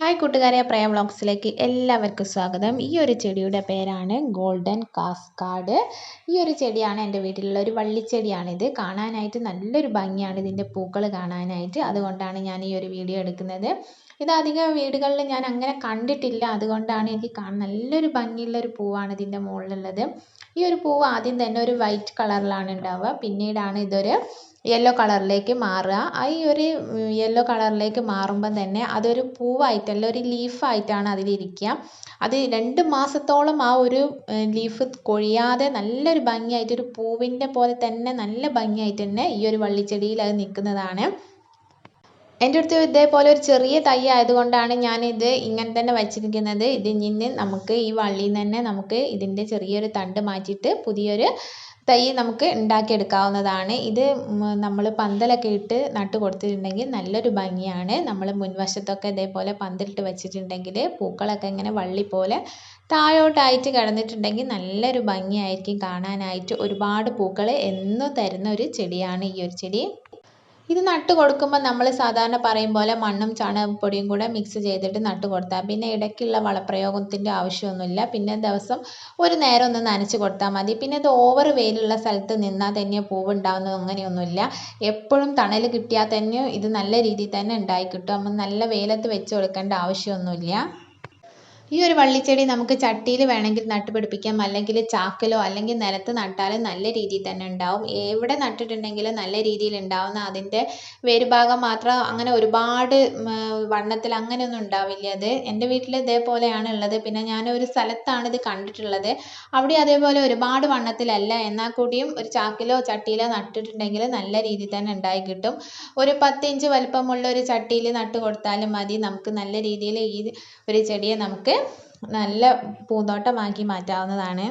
Hi കൂട്ടുകാരെ, പ്രയ വ്ളോഗ്സിലേക്ക് എല്ലാവർക്കും സ്വാഗതം. ഈ ഒരു ചെടിയുടെ പേരാണ് ഗോൾഡൻ കാസ്കാഡ്. ഈ ഒരു ചെടിയാണ് എൻ്റെ വീട്ടിലുള്ള ഒരു വള്ളിച്ചെടിയാണിത്. കാണാനായിട്ട് നല്ലൊരു ഭംഗിയാണ് ഇതിൻ്റെ പൂക്കൾ കാണാനായിട്ട്. അതുകൊണ്ടാണ് ഞാൻ ഈ ഒരു വീഡിയോ എടുക്കുന്നത്. ഇത് അധികം വീടുകളിൽ ഞാൻ അങ്ങനെ കണ്ടിട്ടില്ല. അതുകൊണ്ടാണ് എനിക്ക് നല്ലൊരു ഭംഗിയുള്ളൊരു പൂവാണ് ഇതിൻ്റെ മുകളിലുള്ളത്. ഈ ഒരു പൂവ് ആദ്യം തന്നെ ഒരു വൈറ്റ് കളറിലാണ് ഉണ്ടാവുക. പിന്നീടാണ് ഇതൊരു യെല്ലോ കളറിലേക്ക് മാറുക. ഈ ഒരു യെല്ലോ കളറിലേക്ക് മാറുമ്പം തന്നെ അതൊരു പൂവായിട്ടല്ല, ഒരു ലീഫായിട്ടാണ് അതിലിരിക്കുക. അത് 2 മാസത്തോളം ആ ഒരു ലീഫ് കൊഴിയാതെ നല്ലൊരു ഭംഗിയായിട്ട്, ഒരു പൂവിൻ്റെ പോലെ തന്നെ നല്ല ഭംഗിയായിട്ട് തന്നെ ഈ ഒരു വള്ളിച്ചെടിയിൽ അത് നിൽക്കുന്നതാണ്. എൻ്റെ അടുത്ത് ഇതേപോലെ ഒരു ചെറിയ തൈ ആയതുകൊണ്ടാണ് ഞാനിത് ഇങ്ങനെ തന്നെ വച്ചിരിക്കുന്നത്. ഇതിൽ നമുക്ക് ഈ വള്ളിയിൽ നിന്ന് തന്നെ നമുക്ക് ഇതിൻ്റെ ചെറിയൊരു തണ്ട് മാറ്റിയിട്ട് പുതിയൊരു തൈ നമുക്ക് ഉണ്ടാക്കിയെടുക്കാവുന്നതാണ്. ഇത് നമ്മൾ പന്തലൊക്കെ ഇട്ട് നട്ട് കൊടുത്തിട്ടുണ്ടെങ്കിൽ നല്ലൊരു ഭംഗിയാണ്. നമ്മൾ മുൻവശത്തൊക്കെ ഇതേപോലെ പന്തലിട്ട് വെച്ചിട്ടുണ്ടെങ്കിൽ പൂക്കളൊക്കെ ഇങ്ങനെ വള്ളി പോലെ താഴോട്ടായിട്ട് കിടന്നിട്ടുണ്ടെങ്കിൽ നല്ലൊരു ഭംഗിയായിരിക്കും കാണാനായിട്ട്. ഒരുപാട് പൂക്കൾ എന്നും തരുന്ന ഒരു ചെടിയാണ് ഈ ഒരു ചെടി. ഇത് നട്ട് കൊടുക്കുമ്പോൾ നമ്മൾ സാധാരണ പറയും പോലെ മണ്ണും ചാണകപ്പൊടിയും കൂടെ മിക്സ് ചെയ്തിട്ട് നട്ട് കൊടുത്താൽ പിന്നെ ഇടയ്ക്കുള്ള വളപ്രയോഗത്തിൻ്റെ ആവശ്യമൊന്നുമില്ല. പിന്നെ ദിവസം ഒരു നേരം ഒന്ന് നനച്ച് കൊടുത്താൽ മതി. പിന്നെ ഇത് ഓവർ വെയിലുള്ള സ്ഥലത്ത് നിന്നാൽ തന്നെ പൂവ് ഉണ്ടാകുന്നത് അങ്ങനെയൊന്നുമില്ല. എപ്പോഴും തണൽ കിട്ടിയാൽ തന്നെ ഇത് നല്ല രീതിയിൽ തന്നെ ഉണ്ടായി കിട്ടും. നമ്മൾ നല്ല വെയിലത്ത് വെച്ച് കൊടുക്കേണ്ട ആവശ്യമൊന്നുമില്ല. ഈ ഒരു വള്ളിച്ചെടി നമുക്ക് ചട്ടിയിൽ വേണമെങ്കിൽ നട്ടുപിടിപ്പിക്കാം, അല്ലെങ്കിൽ ചാക്കിലോ അല്ലെങ്കിൽ നിലത്ത് നട്ടാലും നല്ല രീതിയിൽ തന്നെ ഉണ്ടാവും. എവിടെ നട്ടിട്ടുണ്ടെങ്കിലും നല്ല രീതിയിൽ ഉണ്ടാവുന്ന അതിൻ്റെ വേരുഭാഗം മാത്രം അങ്ങനെ ഒരുപാട് വണ്ണത്തിൽ അങ്ങനെയൊന്നും ഉണ്ടാവില്ല. അത് എൻ്റെ വീട്ടിൽ ഇതേപോലെയാണ് ഉള്ളത്. പിന്നെ ഞാൻ ഒരു സ്ഥലത്താണ് ഇത് കണ്ടിട്ടുള്ളത്. അവിടെ അതേപോലെ ഒരുപാട് വണ്ണത്തിലല്ല, എന്നാൽ കൂടിയും ഒരു ചാക്കിലോ ചട്ടിയിലോ നട്ടിട്ടുണ്ടെങ്കിൽ നല്ല രീതിയിൽ തന്നെ ഉണ്ടായി കിട്ടും. ഒരു 10 ഇഞ്ച് വലിപ്പമുള്ള ഒരു ചട്ടിയിൽ നട്ട് കൊടുത്താലും മതി. നമുക്ക് നല്ല രീതിയിൽ ഈ ഒരു ചെടിയെ നമുക്ക് നല്ല പൂന്തോട്ടമാക്കി മാറ്റാവുന്നതാണ്.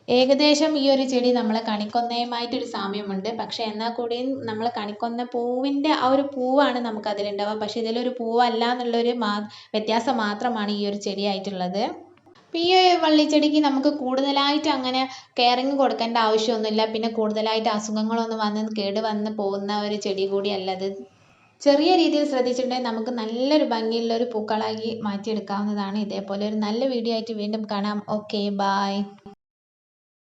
ഏകദേശം ഈ ഒരു ചെടി നമ്മളെ കണിക്കൊന്നയുമായിട്ടൊരു സാമ്യമുണ്ട്. പക്ഷെ എന്നാൽ കൂടിയും നമ്മൾ കണിക്കൊന്ന പൂവിൻ്റെ ആ ഒരു പൂവാണ് നമുക്ക് അതിലുണ്ടാവുക. പക്ഷെ ഇതിലൊരു പൂവല്ല എന്നുള്ളൊരു വ്യത്യാസം മാത്രമാണ് ഈ ഒരു ചെടിയായിട്ടുള്ളത്. അപ്പോൾ ഈ വള്ളിച്ചെടിക്ക് നമുക്ക് കൂടുതലായിട്ട് അങ്ങനെ കെയറിങ് കൊടുക്കേണ്ട ആവശ്യമൊന്നുമില്ല. പിന്നെ കൂടുതലായിട്ട് അസുഖങ്ങളൊന്നും കേടുവന്ന് പോകുന്ന ഒരു ചെടി കൂടിയല്ലത്. ചെറിയ രീതിയിൽ ശ്രദ്ധിച്ചിട്ടുണ്ടെങ്കിൽ നമുക്ക് നല്ലൊരു ഭംഗിയുള്ള ഒരു പൂക്കളാക്കി മാറ്റിയെടുക്കാവുന്നതാണ്. ഇതേപോലെ ഒരു നല്ല വീഡിയോ ആയിട്ട് വീണ്ടും കാണാം. Okay, bye.